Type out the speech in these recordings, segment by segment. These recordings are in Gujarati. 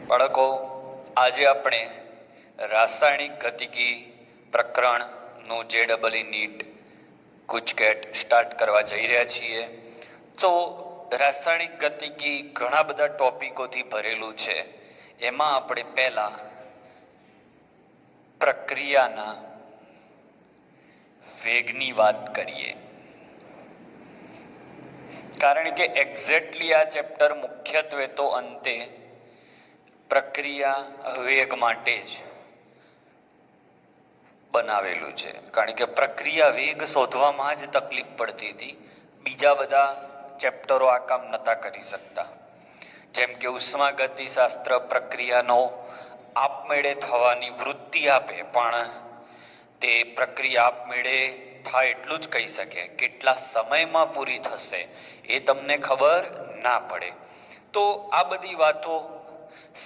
બાળકો, આજે આપણે રાસાયણિક ગતિકી પ્રકરણનું JEE નીટ ગુજકેટ સ્ટાર્ટ કરવા જઈ રહ્યા છીએ. તો રાસાયણિક ગતિકી ઘણા બધા ટોપિકોથી ભરેલું છે. એમાં આપણે પહેલા પ્રક્રિયાના વેગની વાત કરીએ, કારણ કે એક્ઝેક્ટલી આ ચેપ્ટર મુખ્યત્વે તો અંતે પ્રક્રિયા વેગ માટે જ બનાવેલું છે. કારણ કે પ્રક્રિયા વેગ શોધવામાં જ તકલીફ પડતી હતી, બીજા બધા ચેપ્ટરો આ કામ નતા કરી શકતા. જેમ કે ઉષ્માગતિશાસ્ત્ર પ્રક્રિયાનો આપમેળે થવાની વૃત્તિ આપે, પણ તે પ્રક્રિયા આપમેળે થાય એટલું જ કહી શકે, કેટલા સમયમાં પૂરી થશે એ તમને ખબર ના પડે. તો આ બધી વાતો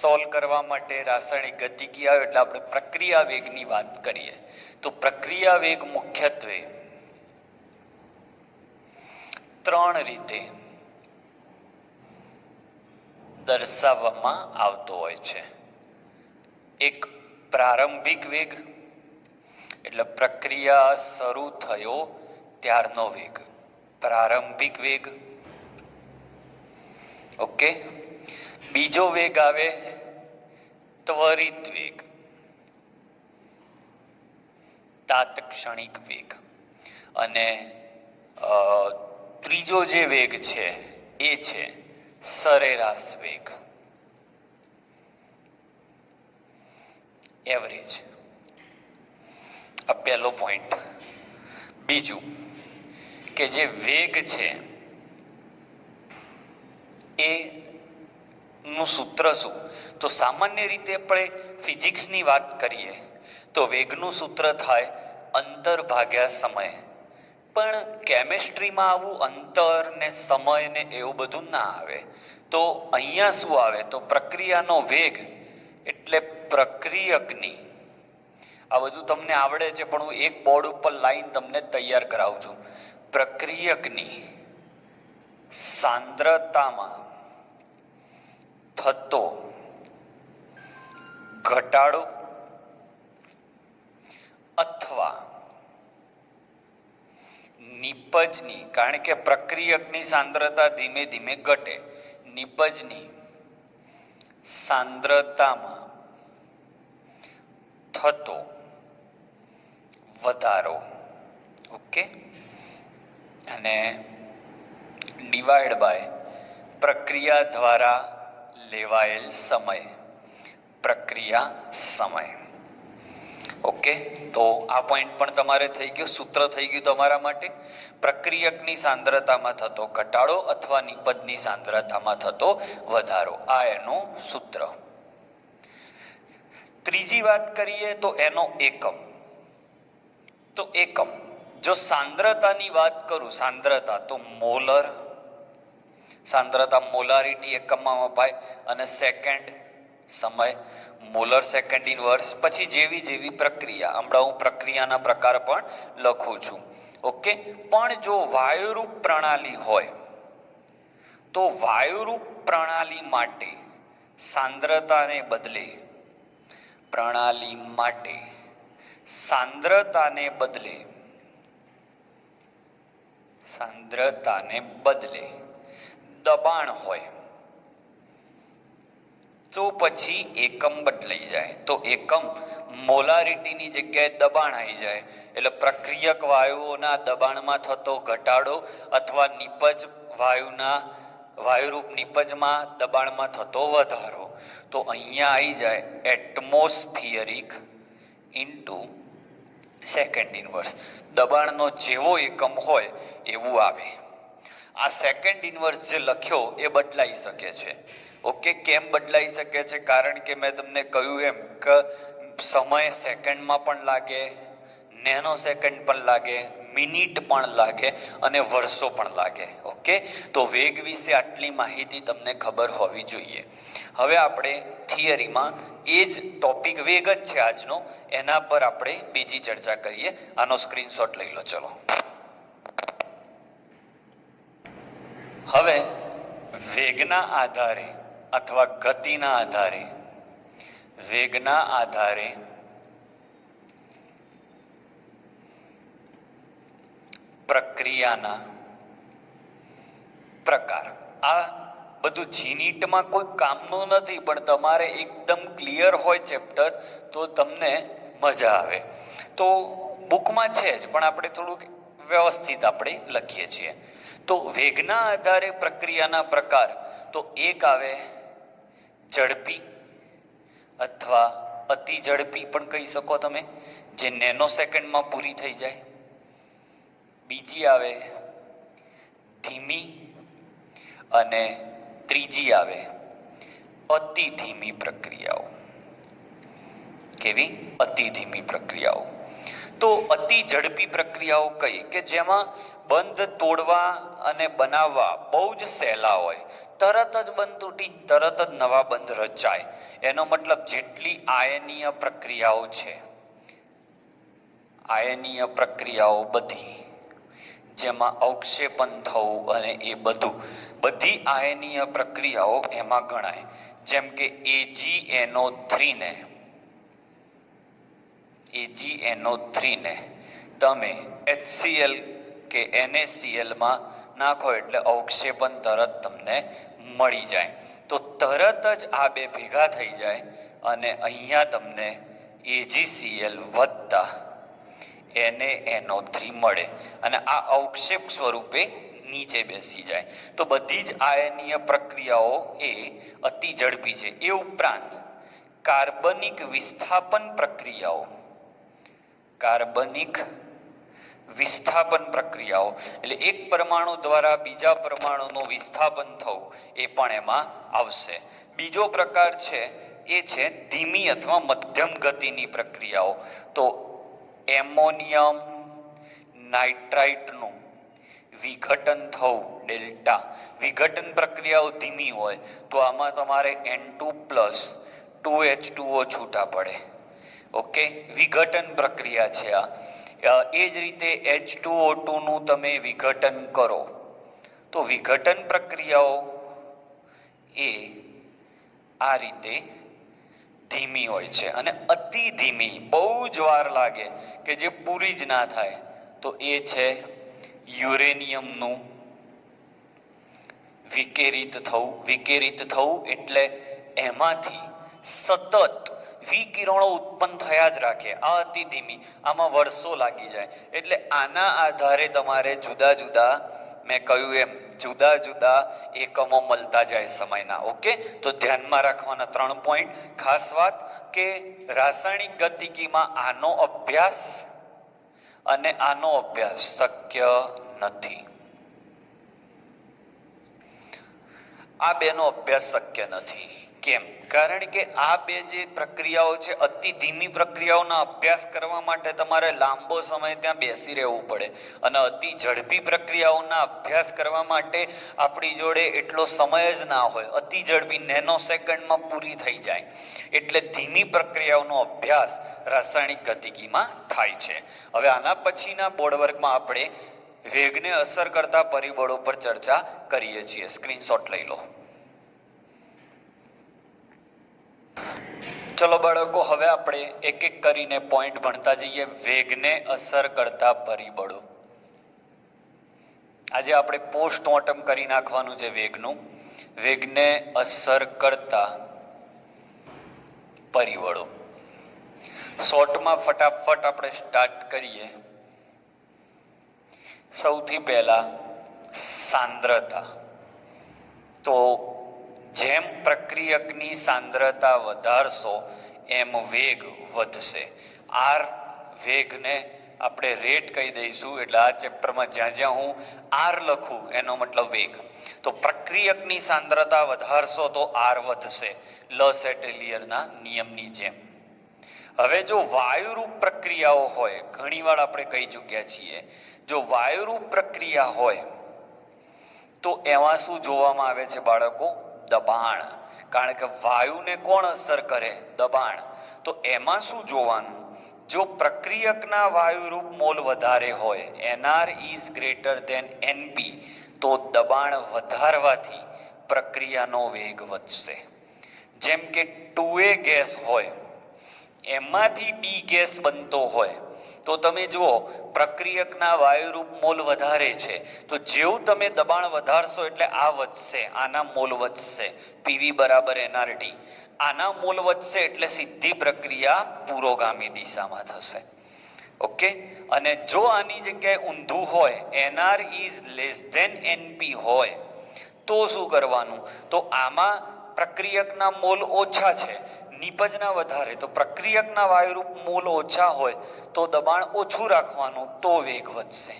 સોલ્વ કરવા માટે રાસાયણિક ગતિકી આવે એટલે આપણે પ્રક્રિયા વેગની વાત કરીએ. તો પ્રક્રિયા વેગ મુખ્યત્વે ત્રણ રીતે દર્શાવવામાં આવતો હોય છે. એક પ્રારંભિક વેગ, એટલે પ્રક્રિયા શરૂ થયો ત્યારનો વેગ, પ્રારંભિક વેગ. ઓકે. બીજો વેગ આવે ત્વરિત વેગ, તાત્ક્ષણિક વેગ. અને ત્રીજો જે વેગ છે એ છે સરેરાશ વેગ, એવરેજ. આ પહેલો પોઈન્ટ. બીજું કે જે વેગ છે એ નું સૂત્ર શું? તો સામાન્ય રીતે આપણે ફિઝિક્સની વાત કરીએ તો વેગનું સૂત્ર થાય અંતર ભાગ્યા સમય. પણ કેમેસ્ટ્રીમાં આવું અંતર ને સમય ને એવું બધું ના આવે. તો અહીંયા શું આવે? તો પ્રક્રિયાનો વેગ એટલે પ્રક્રિયકની, આ બધું તમને આવડે છે પણ હું એક બોર્ડ ઉપર લાઈન તમને તૈયાર કરાવું છું. પ્રક્રિયકની સાંદ્રતામાં થતો ઘટાડો અથવા નિપજની, કારણ કે પ્રક્રિયકની સાંદ્રતા ધીમે ધીમે ઘટે, નિપજની સાંદ્રતામાં થતો વધારો. ઓકે. અને ડિવાઈડ બાય પ્રક્રિયા દ્વારા લેવાયેલ સમય, પ્રક્રિયા સમય. ઓકે. તો આ પોઈન્ટ પણ તમારે થઈ ગયો, સૂત્ર થઈ ગયું તમારા માટે. પ્રક્રિયકની સાંદ્રતામાં થતો ઘટાડો અથવા નિપજની સાંદ્રતામાં થતો વધારો, આ એનું સૂત્ર. ત્રીજી વાત કરીએ તો એનો એકમ. તો એકમ, જો સાંદ્રતાની વાત કરું, સાંદ્રતા તો મોલર, સાંદ્રતા મોલારિટી એકમમાં વપાય, અને સેકન્ડ સમય મોલર સેકન્ડ ઇનવર્સ. પછી જેવી જેવી પ્રક્રિયા, હમણાં હું પ્રક્રિયાના પ્રકાર પણ લખું છું. ઓકે. પણ જો વાયુરૂપ પ્રણાલી હોય તો વાયુરૂપ પ્રણાલી માટે સાંદ્રતાને બદલે, પ્રણાલી માટે સાંદ્રતાને બદલે, સાંદ્રતાને બદલે દબાણ હોય તો પછી એકમ બદલાઈ જાય. તો એકમ મોલારિટીની જગ્યાએ દબાણ આવી જાય, એટલે પ્રક્રિયક વાયુઓના દબાણમાં થતો ઘટાડો અથવા નિપજ વાયુના વાયુરૂપ નિપજમાં દબાણમાં થતો વધારો. તો અહીંયા આવી જાય એટમોસ્ફિયરિક ઇન્ટુ સેકન્ડ ઇનવર્સ. દબાણનો જેવો એકમ હોય એવું આવે. આ સેકન્ડ ઇનવર્સ જે લખ્યો એ બદલાઈ શકે છે. ઓકે. કેમ બદલાઈ શકે છે? કારણ કે મેં તમને કહ્યું એમ કે સમય સેકન્ડમાં પણ લાગે, નેનો સેકન્ડ પણ લાગે, મિનિટ પણ લાગે અને વર્ષો પણ લાગે. ઓકે. તો વેગ વિશે આટલી માહિતી તમને ખબર હોવી જોઈએ. હવે આપણે થિયરીમાં એ જ ટોપિક વેગ જ છે આજનો, એના પર આપણે બીજી ચર્ચા કરીએ. આનો સ્ક્રીનશોટ લઈ લો. ચલો. હવે વેગના આધારે અથવા ગતિના આધારે વેગના આધારે પ્રક્રિયાના પ્રકાર. આ બધું જીનીટમાં કોઈ કામનું નથી, પણ તમારે એકદમ ક્લિયર હોય ચેપ્ટર તો તમને મજા આવે. તો બુકમાં છે જ, પણ આપણે થોડુંક વ્યવસ્થિત આપણે લખીએ છીએ. તો વેગના આધારે પ્રક્રિયાના પ્રકાર, તો એક આવે ઝડપી અથવા અતિ ઝડપી પણ કહી શકો તમે, જે નેનો સેકન્ડમાં પૂરી થઈ જાય. બીજી આવે ધીમી, અને ત્રીજી આવે અતિ ધીમી પ્રક્રિયાઓ. કેવી? અતિ ધીમી પ્રક્રિયાઓ. તો અતિ ઝડપી પ્રક્રિયાઓ કઈ? કે જેમાં બંધ તોડવા અને બનાવવા બહુ જ સહેલા હોય, તરત જ બંધ તૂટી તરત જ નવા બંધ રચાય. એનો મતલબ જેટલી આયનીય પ્રક્રિયાઓ છે, આયનીય પ્રક્રિયાઓ બધી, જેમાં અવક્ષેપન થવું અને એ બધું, બધી આયનીય પ્રક્રિયાઓ એમાં ગણાય. જેમ કે AgNO3 ને તમે HCl કે NaCl માં નાખો એટલે અવક્ષેપન તરત તમને મળી જાય. તો તરત જ આ બે ભેગા થઈ જાય અને અહીંયા તમને AgCl વત્તા NaNO3 મળે, અને આ અવક્ષેપ સ્વરૂપે નીચે બેસી જાય. તો બધી જ આયનીય પ્રક્રિયાઓ એ અતિ ઝડપી છે. એ ઉપરાંત કાર્બનિક વિસ્થાપન પ્રક્રિયાઓ, કાર્બનિક વિસ્થાપન પ્રક્રિયાઓ એટલે એક પરમાણુ દ્વારા બીજા પરમાણુનું વિસ્થાપન થવું, એ પણ એમાં આવશે. બીજો પ્રકાર છે એ છે ધીમી અથવા મધ્યમ ગતિની પ્રક્રિયાઓ. તો એમોનિયમ નાઇટ્રાઇટનું વિઘટન થવું, ડેલ્ટા વિઘટન પ્રક્રિયાઓ ધીમી હોય તો આમાં તમારે N2+ 2H2O છૂટા પડે. ઓકે, વિઘટન પ્રક્રિયા છે આ. એ જ રીતે H2O2 નું તમે વિઘટન કરો તો વિઘટન પ્રક્રિયાઓ એ આ રીતે ધીમી હોય છે. અને અતિ ધીમી, બહુ જ વાર લાગે કે જે પૂરી જ ના થાય, તો એ છે યુરેનિયમનું વિકિરિત થવું. વિકિરિત થવું એટલે એમાંથી સતત વિકિરણો ઉત્પન્ન થયા જ રાખે. આ અતિ ધીમી, આમાં વર્ષો લાગી જાય. એટલે આના આધારે તમારે જુદા જુદા, મેં કહ્યું એમ, જુદા જુદા એકમો મળતા જાય સમયના. ઓકે, તો ધ્યાનમાં રાખવાના 3 પોઈન્ટ. ખાસ વાત કે રાસાયણિક ગતિકીમાં આનો અભ્યાસ અને આનો અભ્યાસ શક્ય નથી. આ બેનો અભ્યાસ શક્ય નથી. કેમ? કારણ કે આ બે જે પ્રક્રિયાઓ છે, અતિ ધીમી પ્રક્રિયાઓના અભ્યાસ કરવા માટે તમારે લાંબો સમય ત્યાં બેસી રહેવું પડે, અને અતિ ઝડપી પ્રક્રિયાઓના અભ્યાસ કરવા માટે આપણી જોડે એટલો સમય જ ના હોય. અતિ ઝડપી નેનો સેકન્ડમાં પૂરી થઈ જાય. એટલે ધીમી પ્રક્રિયાઓનો અભ્યાસ રાસાયણિક ગતિકીમાં થાય છે. હવે આના પછીના બોર્ડ વર્કમાં આપણે વેગને અસર કરતા પરિબળો પર ચર્ચા કરીએ છીએ. સ્ક્રીનશોટ લઈ લો. ચલો બાળકો, હવે આપણે એક એક કરીને પોઈન્ટ ભણતા જઈએ. વેગને અસર કરતા પરિબળો. આજે આપણે પોસ્ટમોર્ટમ કરી નાખવાનું છે વેગનું. વેગને અસર કરતા પરિબળો. શોર્ટમાં ફટાફટ આપણે સ્ટાર્ટ કરીએ. સૌથી પહેલા સાંદ્રતા. તો જેમ પ્રક્રિયકની સાંદ્રતા વધારશો એમ વેગ વધશે. આર વેગને આપણે રેટ કહી દઈશું. એટલે આ ચેપ્ટરમાં જ્યાં જ્યાં હું આર લખું એનો મતલબ વેગ. તો પ્રક્રિયકની સાંદ્રતા વધારશો તો આર વધશે, લસ એટેલિયરના નિયમની જેમ. હવે જો વાયુરૂપ પ્રક્રિયાઓ હોય, ઘણીવાર આપણે કહી ચૂક્યા છીએ, જો વાયુરૂપ પ્રક્રિયા હોય તો એમાં શું જોવામાં આવે છે બાળકો? દબાણ. કારણ કે વાયુને કોણ અસર કરે? દબાણ. તો એમાં શું જોવાનું? જો પ્રક્રિયકના વાયુરૂપ મોલ વધારે હોય, NR is greater than NP, તો દબાણ વધારવાથી પ્રક્રિયાનો વેગ વધશે. જેમ કે 2A ગેસ હોય એમાંથી B ગેસ બનતો હોય તો તમે જુઓ પ્રક્રિયકના વાયુરૂપ મોલ વધારે છે, તો જેવું તમે દબાણ વધારશો એટલે આ વધશે, આના મોલ વધશે, PV બરાબર NRT, આના મોલ વધશે એટલે સીધી પ્રક્રિયા પુરોગામી દિશામાં થશે. ઓકે, અને જો આની જગ્યાએ ઊંધું હોય, NR is less than NP હોય તો શું કરવાનું? તો આમાં પ્રક્રિયકના મોલ ઓછા છે, નિપજના વધારે, તો પ્રક્રિયકના વાયુરૂપ મોલ ઓછા હોય તો દબાણ ઓછું રાખવાનું, તો વેગ વધશે.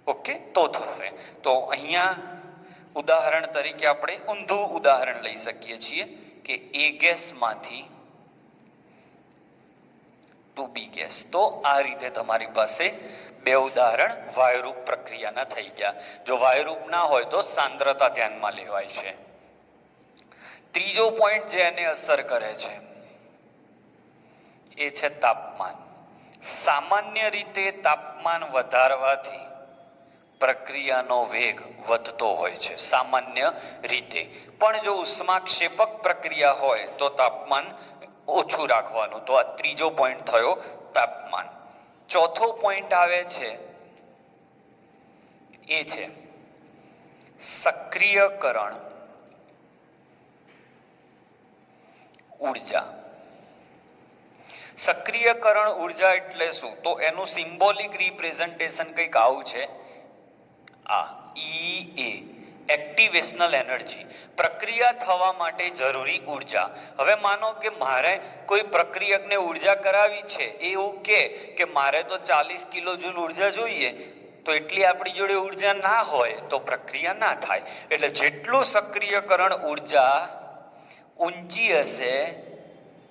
ઓકે, તો થશે. તો અહીંયા ઉદાહરણ તરીકે આપણે ઊંધું ઉદાહરણ લઈ શકીએ છીએ કે A ગેસમાંથી 2B ગેસ. તો આ રીતે તમારી પાસે બે ઉદાહરણ વાયુરૂપ પ્રક્રિયાના થઈ ગયા. જો વાયુરૂપ ના હોય તો સાંદ્રતા ધ્યાનમાં લેવાય છે. ત્રીજો પોઈન્ટ જે એને અસર કરે છે એ છે તાપમાન. સામાન્ય રીતે તાપમાન વધારવાથી પ્રક્રિયાનો વેગ વધતો હોય છે, સામાન્ય રીતે. પણ જો ઉષ્માક્ષેપક પ્રક્રિયા હોય તો તાપમાન ઓછું રાખવાનું. તો આ ત્રીજો પોઈન્ટ થયો તાપમાન. ચોથો પોઈન્ટ આવે છે એ છે સક્રિયકરણ ઉર્જા. સક્રિયકરણ ઉર્જા એટલે શું? તો એનું સિમ્બોલિક રિપ્રેઝન્ટેશન કંઈક આવું છે, આ EA, એક્ટિવેશનલ એનર્જી, પ્રક્રિયા થવા માટે જરૂરી ઉર્જા. હવે માનો કે મારે કોઈ પ્રક્રિયકને ઉર્જા કરાવી છે, એવું કે મારે તો 40 કિલોજૂલ ઉર્જા જોઈએ, તો એટલી આપણી જોડે ઉર્જા ના હોય તો પ્રક્રિયા ના થાય. એટલે જેટલું સક્રિયકરણ ઉર્જા ઊંચી હશે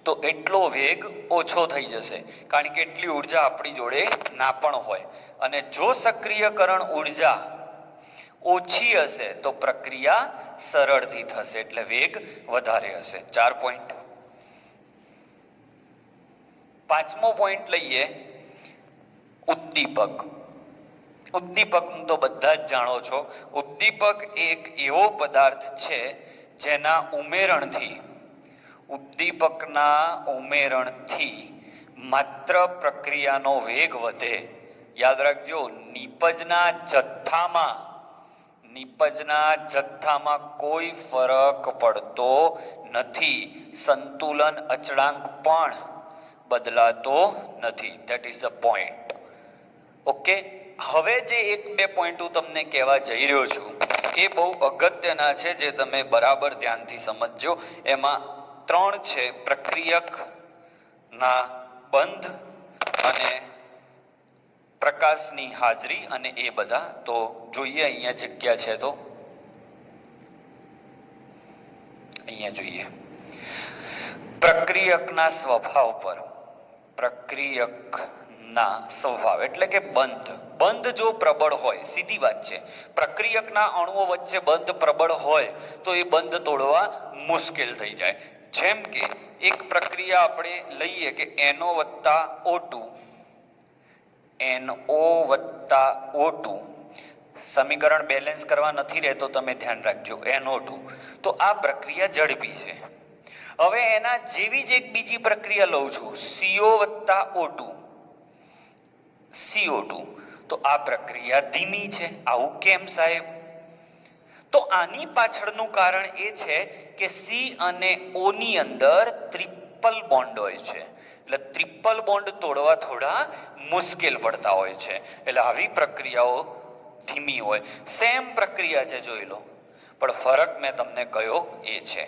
તો એટલો વેગ ઓછો થઈ જશે, કારણ કે એટલી ઉર્જા આપણી જોડે ના પણ હોય. અને જો સક્રિયકરણ ઉર્જા ઓછી હશે તો પ્રક્રિયા સરળથી થશે, એટલે વેગ વધારે હશે. 4 પોઈન્ટ. પાંચમો પોઈન્ટ લઈએ, ઉદ્દીપક. ઉદ્દીપક તો બધા જ જાણો છો. ઉદ્દીપક એક એવો પદાર્થ છે જેના ઉમેરણથી, ઉદ્દીપકના ઉમેરણથી માત્ર પ્રક્રિયાનો વેગ વધે. યાદ રાખજો, નિપજના જથ્થામાં કોઈ ફરક પડતો નથી, સંતુલન અચળાંક પણ બદલાતો નથી. That is the point. Okay, હવે જે એક બે પોઈન્ટ હું તમને કહેવા જઈ રહ્યો છું એ બહુ અગત્યના છે, જે તમે બરાબર ધ્યાનથી સમજજો. એમાં 3 છે, પ્રક્રિયકના બંધ અને પ્રકાશની હાજરી અને એ બધા. તો જોઈએ, અહીંયા જગ્યા છે તો અહીંયા જોઈએ. પ્રક્રિયકના સ્વભાવ પર, પ્રક્રિયકના સ્વભાવ એટલે કે બંધ જો પ્રબળ હોય, સીધી વાત છે, પ્રક્રિયકના અણુઓ વચ્ચે બંધ પ્રબળ હોય તો એ બંધ તોડવા મુશ્કેલ થઈ જાય. જેમ કે એક પ્રક્રિયા આપણે લઈએ કે NO + O2, સમીકરણ બેલેન્સ કરવા નથી રહેતો, તમે ધ્યાન રાખજો, NO2. તો આ પ્રક્રિયા ઝડપી છે. હવે એના જેવી જ એક બીજી પ્રક્રિયા લઉં છું, CO + તો આ પ્રક્રિયા ધીમી છે. આવું કેમ સાહેબ? તો આની પાછળનું કારણ એ છે કે C અને O ની અંદર ટ્રિપલ બોન્ડ હોય છે, એટલે ટ્રિપલ બોન્ડ તોડવા થોડા મુશ્કેલ પડતા હોય છે. એટલે આવી પ્રક્રિયાઓ ધીમી હોય. સેમ પ્રક્રિયા છે, જોઈ લો, પણ ફરક મેં તમને કયો એ છે.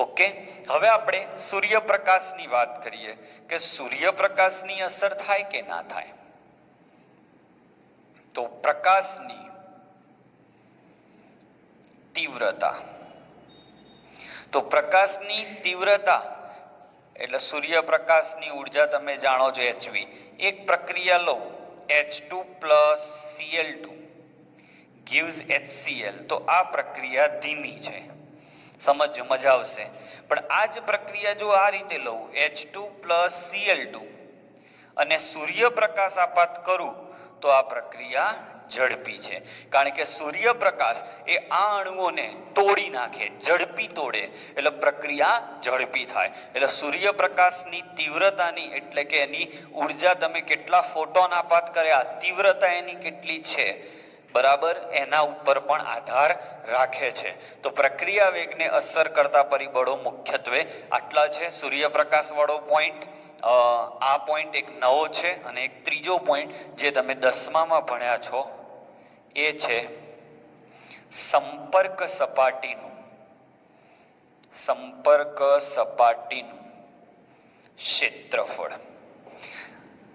ઓકે, હવે આપણે સૂર્યપ્રકાશની વાત કરીએ કે સૂર્યપ્રકાશની અસર થાય કે ના થાય. તો પ્રકાશની તીવ્રતા, તો પ્રકાશની તીવ્રતા એટલે સૂર્યપ્રકાશની ઉર્જા તમે જાણો છો, HV. એક પ્રક્રિયા લો, H2 + Cl2 gives HCl. તો આ પ્રક્રિયા ધીમી છે, સમજો, મજા આવશે. પણ આ જ પ્રક્રિયા જો આ રીતે લઉં, H2 + Cl2 અને સૂર્યપ્રકાશ આપાત કરું તો આ પ્રક્રિયા ઝડપી છે, કારણ કે સૂર્યપ્રકાશ એ આ અણુઓને તોડી નાખે, ઝડપી તોડે, એટલે પ્રક્રિયા ઝડપી થાય. એટલે સૂર્યપ્રકાશની તીવ્રતાની એટલે કે એની ઉર્જા તમે કેટલા ફોટોન આપાત કર્યા, તીવ્રતા એની કેટલી છે, બરાબર, એના ઉપર પણ આધાર રાખે છે. તો પ્રક્રિયા વેગને અસર કરતા પરિબળો મુખ્યત્વે આટલા છે. સૂર્યપ્રકાશ વાળો પોઈન્ટ, આ પોઈન્ટ એક નવો છે, અને એક ત્રીજો પોઈન્ટ જે તમે 10માં ભણ્યા છો એ છે સંપર્ક સપાટીનું ક્ષેત્રફળ.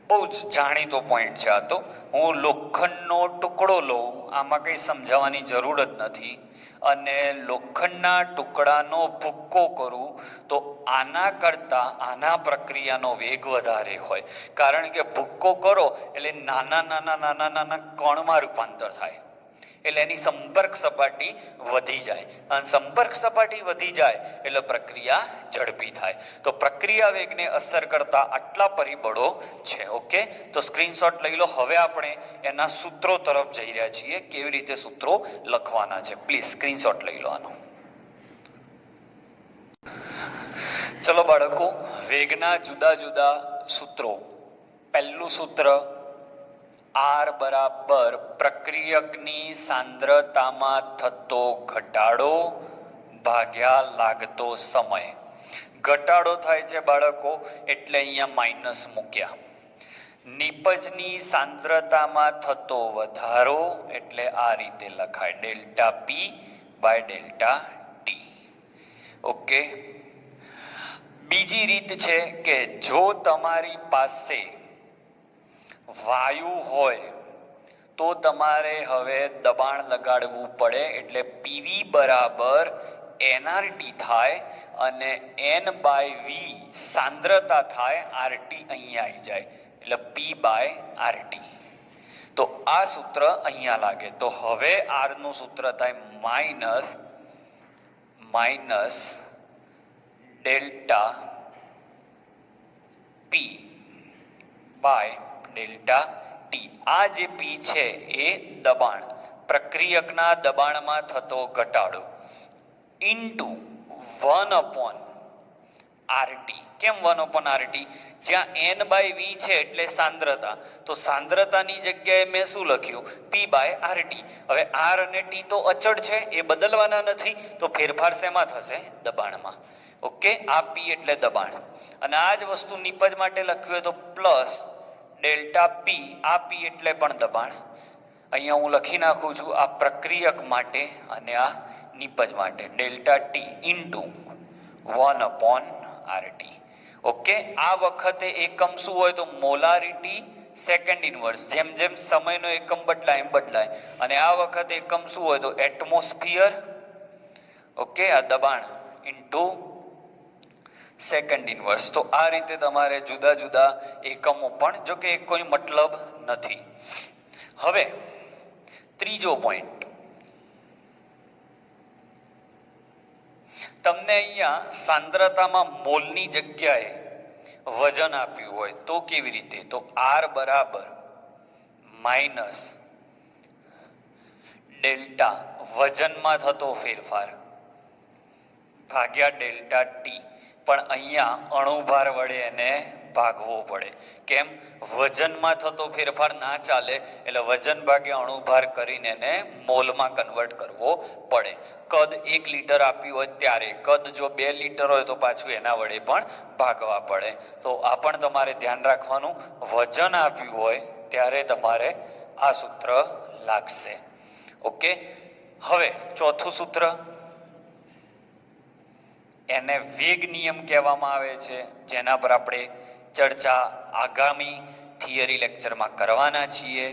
બહુ જ જાણીતો પોઈન્ટ છે આ તો. હું લોખંડનો ટુકડો લઉં, આમાં કંઈ સમજાવવાની જરૂર જ નથી, અને લોખંડના ટુકડાનો ભૂક્કો કરું તો આના કરતા આના પ્રક્રિયાનો વેગ વધારે હોય, કારણ કે ભૂક્કો કરો એટલે નાના નાના નાના નાના કણમાં રૂપાંતર થાય, એટલે એની સંપર્ક સપાટી વધી જાય, અને સંપર્ક સપાટી વધી જાય એટલે પ્રક્રિયા ઝડપી થાય. તો પ્રક્રિયા વેગને અસર કરતા આટલા પરિબળો છે. ઓકે, તો સ્ક્રીનશોટ લઈ લો. હવે આપણે એના સૂત્રો તરફ જઈ રહ્યા છીએ, કેવી રીતે સૂત્રો લખવાના છે. પ્લીઝ સ્ક્રીનશોટ લઈ લો આનો. ચલો બાળકો, વેગના જુદા જુદા સૂત્રો. પહેલું સૂત્ર R બરાબર પ્રક્રિયકની સાંદ્રતામાં થતો ઘટાડો ભાગ્યા લાગતો સમય. ઘટાડો થાય છે બાળકો, એટલે અહીંયા માઇનસ મૂક્યા. નિપજની સાંદ્રતામાં થતો વધારો એટલે આ રીતે લખાય, delta P by delta T. Okay, બીજી રીત છે કે જો તમારી પાસે વાયુ હોય તો તમારે હવે દબાણ લગાડવું પડે, એટલે પીવી બરાબર એનઆરટી થાય, અને એન બાય વી સાંદ્રતા થાય, આરટી અહીંયા આવી જાય, એટલે પી બાય આરટી. તો આ સૂત્ર અહીંયા લાગે. તો હવે આર નું સૂત્ર થાય minus delta P by delta T. આ જે પી છે એ દબાણ, પ્રક્રિયકના દબાણમાં થતો ઘટાડો, ઇન્ટુ 1/RT. કેમ 1/RT? જ્યાં n બાય વી છે એટલે સાંદ્રતા, તો સાંદ્રતાની જગ્યાએ મેં શું લખ્યું? P by RT. હવે આર અને ટી તો અચળ છે, એ બદલવાના નથી, તો ફેરફાર શેમાં થશે? દબાણમાં. ઓકે, આ પી એટલે દબાણ, અને આ જ વસ્તુ નિપજ માટે લખ્યું હોય તો પ્લસ ડેલ્ટા પી, આ પી એટલે પણ દબાણ. અહીંયા હું લખી નાખું છું આ પ્રક્રિયક માટે અને આ નિપજ માટે, delta T into 1/RT. Okay, આ વખતે એકમ શું હોય તો મોલારિટી સેકન્ડ ઇનવર્સ, જેમ જેમ સમયનો એકમ બદલાય એમ બદલાય, અને આ વખતે એકમ શું હોય તો એટમોસ્ફિયર. ઓકે, આ દબાણ ઇન્ટુ સેકન્ડ ઇનવર્સ. તો આ રીતે તમારે જુદા જુદા એકમો પણ, જો કે કોઈ મતલબ નથી. હવે ત્રીજો પોઈન્ટ, તમને અહીંયા સાંદ્રતામાં મોલની જગ્યાએ વજન આપ્યું હોય તો કેવી રીતે? તો આર બરાબર માઇનસ ડેલ્ટા વજનમાં થતો ફેરફાર ભાગ્યા ડેલ્ટા ટી. પણ અહીંયા અણુભાર વડે એને ભાગવો પડે. કેમ? વજનમાં થતો ફેરફાર ના ચાલે, એટલે વજન ભાગે અણુભાર કરીને એને મોલમાં કન્વર્ટ કરવો પડે. કદ 1 લિટર આપ્યું હોય ત્યારે, કદ જો 2 લિટર હોય તો પાછું એના વડે પણ ભાગવા પડે. તો આ પણ તમારે ધ્યાન રાખવાનું, વજન આપ્યું હોય ત્યારે તમારે આ સૂત્ર લાગશે. ઓકે, હવે ચોથું સૂત્ર, એને વેગ નિયમ કહેવામાં આવે છે, જેના પર આપણે ચર્ચા આગામી થિયરી લેક્ચરમાં કરવાના છીએ.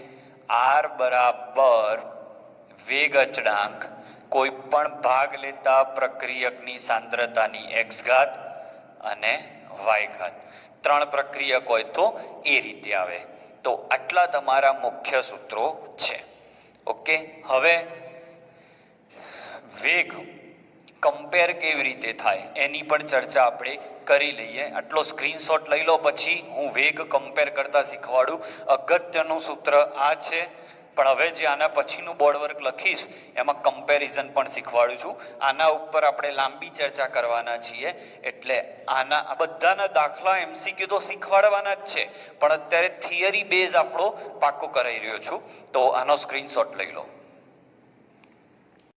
આર બરાબર વેગ અચળાંક કોઈ પણ ભાગ લેતા પ્રક્રિયકની સાંદ્રતાની x ઘાત અને y ઘાત. 3 પ્રક્રિયક હોય તો એ રીતે આવે. તો આટલા તમારા મુખ્ય સૂત્રો છે. ઓકે, હવે વેગ કમ્પેર કેવી રીતે થાય એની પણ ચર્ચા આપણે કરી લઈએ. આટલો સ્ક્રીનશોટ લઈ લો, પછી હું વેગ કમ્પેર કરતા શીખવાડું. અગત્યનું સૂત્ર આ છે, પણ હવે જે આના પછીનું બોર્ડ વર્ક લખીશ એમાં કમ્પેરિઝન પણ શીખવાડું છું. આના ઉપર આપણે લાંબી ચર્ચા કરવાના છીએ, એટલે આના આ બધાના દાખલા MCQ તો શીખવાડવાના જ છે, પણ અત્યારે થિયરી બેઝ આપણો પાકો કરાઈ રહ્યો છું. તો આનો સ્ક્રીનશોટ લઈ લો.